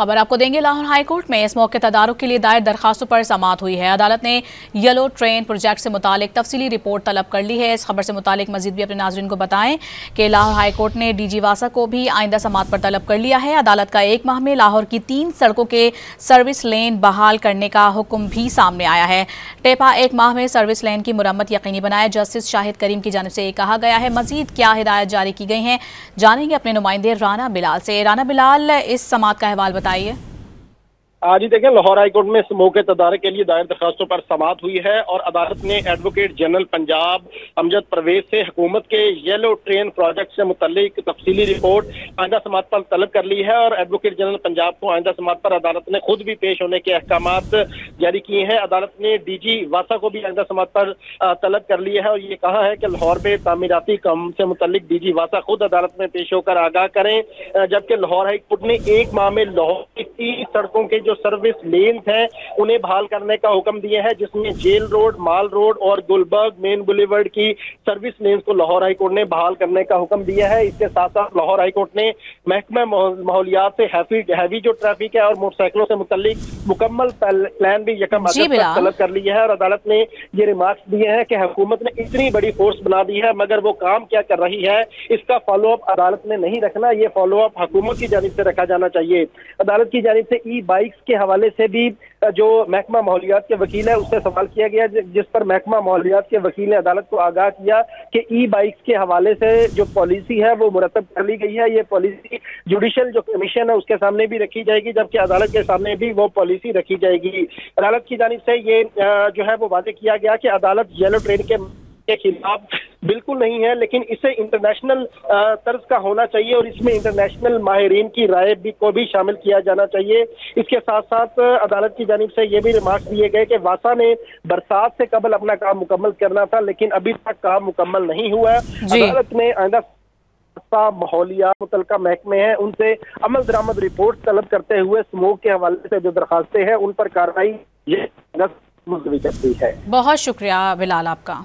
खबर आपको देंगे। लाहौर हाईकोर्ट में स्मोक के तदारुक के लिए दायर दरखास्तों पर समाअत हुई है। अदालत ने येलो ट्रेन प्रोजेक्ट से मुतालिक तफसीली रिपोर्ट तलब कर ली है। इस खबर से मुतालिक मजीद भी अपने नाज़रीन को बताएं कि लाहौर हाईकोर्ट ने DG वासा को भी आइंदा समाअत पर तलब कर लिया है। अदालत का 1 माह में लाहौर की 3 सड़कों के सर्विस लेन बहाल करने का हुक्म भी सामने आया है। टेपा 1 माह में सर्विस लेन की मुरम्मत यकीनी बनाए, जस्टिस शाहिद करीम की जानिब से ये कहा गया है। मजीद क्या हिदायत जारी की गई हैं, जानेंगे अपने नुमाइंदे राना बिलाल से। राना बिलाल, इस समाअत का अहवाल बताइए। आज ही देखें, लाहौर हाईकोर्ट में स्मोक के तदारुक के लिए दायर दरखास्तों पर समाअत हुई है और अदालत ने एडवोकेट जनरल पंजाब अमजद परवेज से हुकूमत के येलो ट्रेन प्रोजेक्ट से मुतल्लिक तफसीली रिपोर्ट आइंदा समाअत पर तलब कर ली है और एडवोकेट जनरल पंजाब को आइंदा समाअत पर अदालत ने खुद भी पेश होने के अहकामात जारी किए हैं। अदालत ने DG वासा को भी आइंदा समाअत पर तलब कर लिया है और ये कहा है कि लाहौर में तामीराती काम से मुतल्लिक DG वासा खुद अदालत में पेश होकर आगाह करें। जबकि लाहौर हाईकोर्ट ने 1 माह में लाहौर की 3 सड़कों के जो सर्विस लेन्स हैं उन्हें बहाल करने का हुक्म दिया है, जिसमें जेल रोड, माल रोड और गुलबर्ग मेन बुलेवर्ड की सर्विस लेन्स को लाहौर हाईकोर्ट ने बहाल करने का हुक्म दिया है। इसके साथ साथ लाहौर हाईकोर्ट ने महकमा माहौलियात से हैवी जो ट्रैफिक है और मोटरसाइकिलों से मुतल्लिक मुकम्मल प्लान भी यकम अगस्त तक तलब कर लिया है और अदालत ने ये रिमार्क्स दिए हैं कि हुकूमत ने इतनी बड़ी फोर्स बना दी है मगर वो काम क्या कर रही है इसका फॉलोअप अदालत ने नहीं रखना, ये फॉलोअप हुकूमत की जानिब से रखा जाना चाहिए। अदालत की जानिब से ई-बाइक्स के हवाले से भी जो महकमा माहौलियात के वकील है उससे सवाल किया गया, जिस पर महकमा माहौलियात के वकील ने अदालत को आगाह किया कि ई-बाइक्स के हवाले से जो पॉलिसी है वो मुरतब कर ली गई है। ये पॉलिसी जुडिशल जो कमीशन है उसके सामने भी रखी जाएगी, जबकि अदालत के सामने भी वो पॉलिसी रखी जाएगी। अदालत की जानिब से ये जो है वो वादे किया गया कि अदालत येलो ट्रेन के खिलाफ बिल्कुल नहीं है, लेकिन इसे इंटरनेशनल तर्ज का होना चाहिए और इसमें इंटरनेशनल माहिरीन की राय भी को भी शामिल किया जाना चाहिए। इसके साथ साथ अदालत की जानिब से ये भी रिमार्क्स दिए गए कि वासा ने बरसात से कबल अपना काम मुकम्मल करना था, लेकिन अभी तक काम मुकम्मल नहीं हुआ। अदालत ने आइंदा माहौलियात मुतलका महकमे हैं उनसे अमल दरामद रिपोर्ट तलब करते हुए स्मोक के हवाले से जो दरखास्तें हैं उन पर कार्रवाई मुलतवी करती है। बहुत शुक्रिया बिलाल आपका।